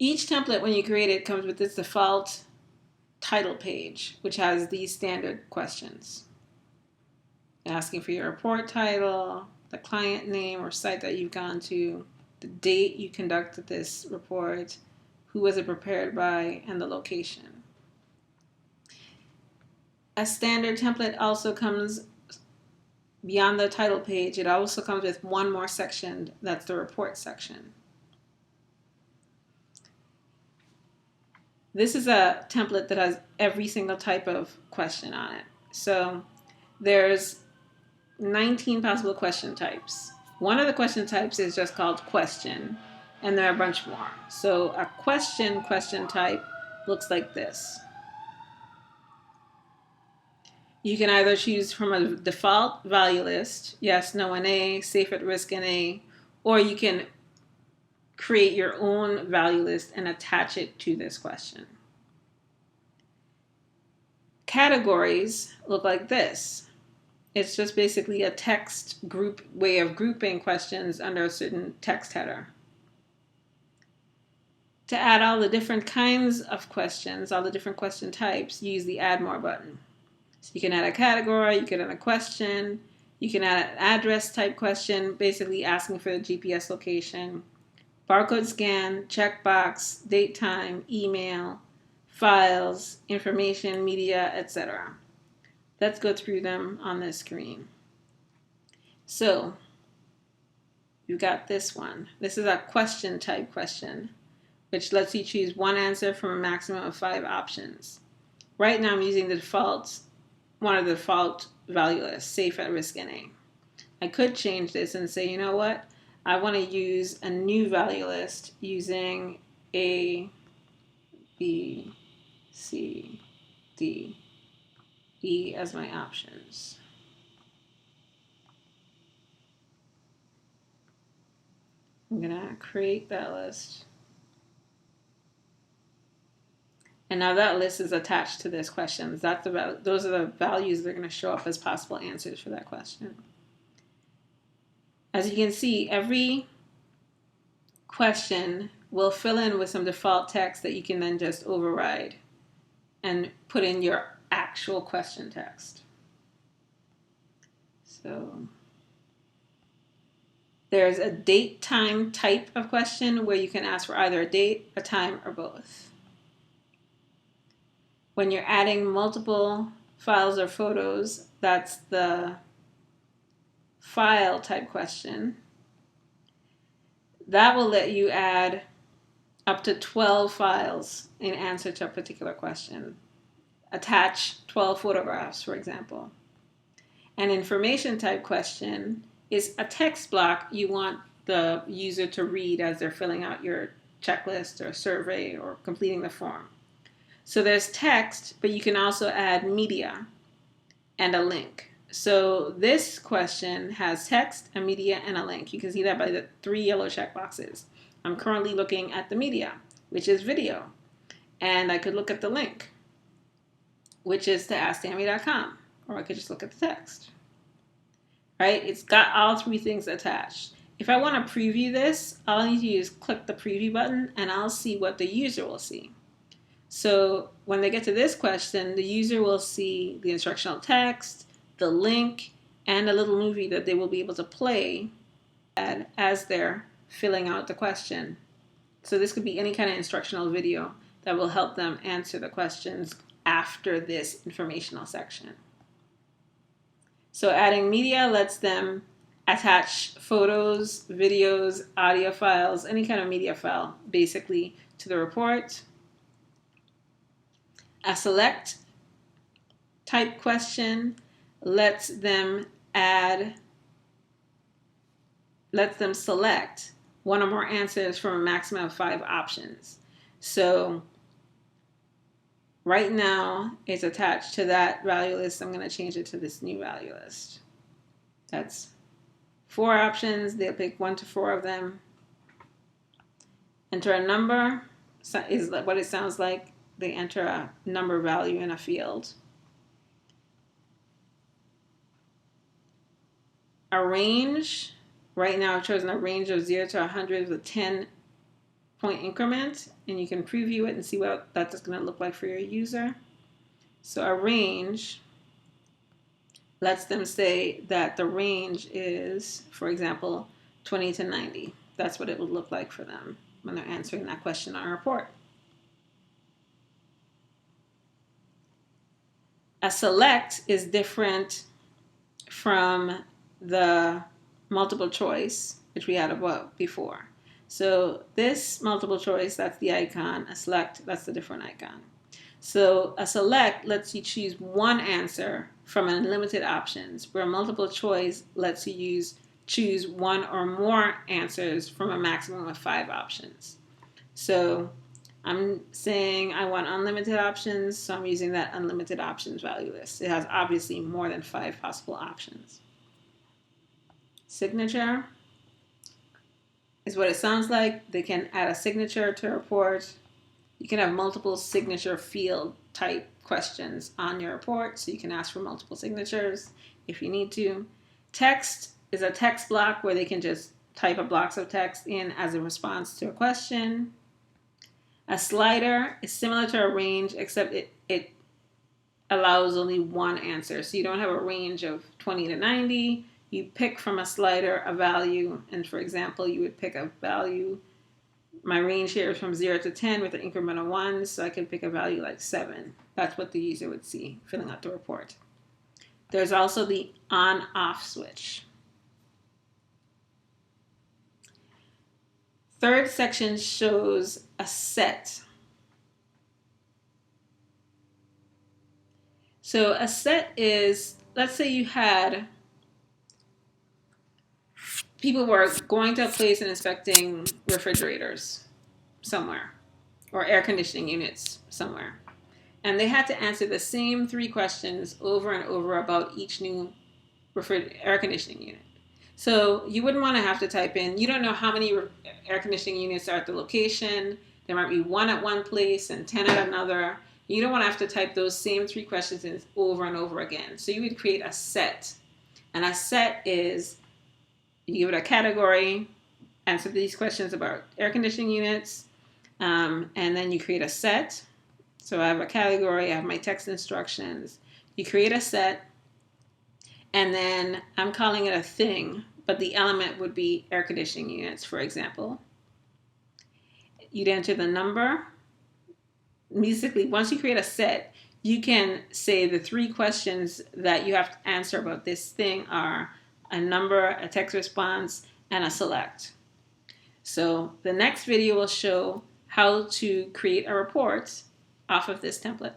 Each template, when you create it, comes with its default title page, which has these standard questions. Asking for your report title, the client name or site that you've gone to, the date you conducted this report, who was it prepared by, and the location. A standard template also comes beyond the title page. It also comes with one more section, that's the report section. This is a template that has every single type of question on it. So there's 19 possible question types. One of the question types is just called question, and there are a bunch more. So a question type looks like this. You can either choose from a default value list, yes, no, NA, safe at risk NA, or you can create your own value list and attach it to this question. Categories look like this. It's just basically a text group way of grouping questions under a certain text header. To add all the different kinds of questions, all the different question types, use the Add More button. So you can add a category, you can add a question, you can add an address type question, basically asking for the GPS location, barcode scan, checkbox, date, time, email, files, information, media, etc. Let's go through them on this screen. So you got this one. This is a question type question, which lets you choose one answer from a maximum of 5 options. Right now I'm using the default, one of the default value lists, safe at risk NA. I could change this and say, you know what? I want to use a new value list using A, B, C, D, E as my options. I'm going to create that list. And now that list is attached to this question. Those are the values that are going to show up as possible answers for that question. As you can see, every question will fill in with some default text that you can then just override and put in your actual question text. So there's a date time type of question where you can ask for either a date, a time, or both. When you're adding multiple files or photos, that's the file type question. That will let you add up to 12 files in answer to a particular question. Attach 12 photographs, for example. An information type question is a text block you want the user to read as they're filling out your checklist or survey or completing the form. So there's text, but you can also add media and a link. So this question has text, a media, and a link. You can see that by the 3 yellow checkboxes. I'm currently looking at the media, which is video. And I could look at the link, which is to AskTammy.com. Or I could just look at the text. Right? It's got all 3 things attached. If I want to preview this, all I need to do is click the preview button and I'll see what the user will see. So when they get to this question, the user will see the instructional text, the link, and a little movie that they will be able to play as they're filling out the question. So this could be any kind of instructional video that will help them answer the questions after this informational section. So adding media lets them attach photos, videos, audio files, any kind of media file, basically, to the report. A select type question lets them select one or more answers from a maximum of 5 options. So right now it's attached to that value list. I'm going to change it to this new value list. That's 4 options. They'll pick 1 to 4 of them. Enter a number is what it sounds like. They enter a number value in a field. A range, right now I've chosen a range of 0 to 100 with 10 point increment, and you can preview it and see what that's going to look like for your user. So a range lets them say that the range is, for example, 20 to 90. That's what it would look like for them when they're answering that question on a report. A select is different from the multiple choice, which we had above before. So this multiple choice, that's the icon. A select, that's the different icon. So a select lets you choose one answer from unlimited options, where multiple choice lets you choose one or more answers from a maximum of 5 options. So I'm saying I want unlimited options, so I'm using that unlimited options value list. It has obviously more than 5 possible options. Signature is what it sounds like. They can add a signature to a report. You can have multiple signature field type questions on your report, so you can ask for multiple signatures if you need to. Text is a text block where they can just type a blocks of text in as a response to a question. A slider is similar to a range, except it allows only one answer. So you don't have a range of 20 to 90. You pick from a slider a value, and for example, you would pick a value. My range here is from 0 to 10 with an increment of 1, so I can pick a value like 7. That's what the user would see filling out the report. There's also the on-off switch. Third section shows a set. So a set is, let's say you had people were going to a place and inspecting refrigerators somewhere or air conditioning units somewhere. And they had to answer the same 3 questions over and over about each new air conditioning unit. So you wouldn't want to have to type in, you don't know how many air conditioning units are at the location. There might be 1 at one place and 10 at another. You don't want to have to type those same 3 questions in over and over again. So you would create a set. And a set is, you give it a category, answer these questions about air conditioning units, and then you create a set. So I have a category, I have my text instructions. You create a set, and then I'm calling it a thing, but the element would be air conditioning units, for example. You'd enter the number. Basically, once you create a set, you can say the 3 questions that you have to answer about this thing are a number, a text response, and a select. So the next video will show how to create a report off of this template.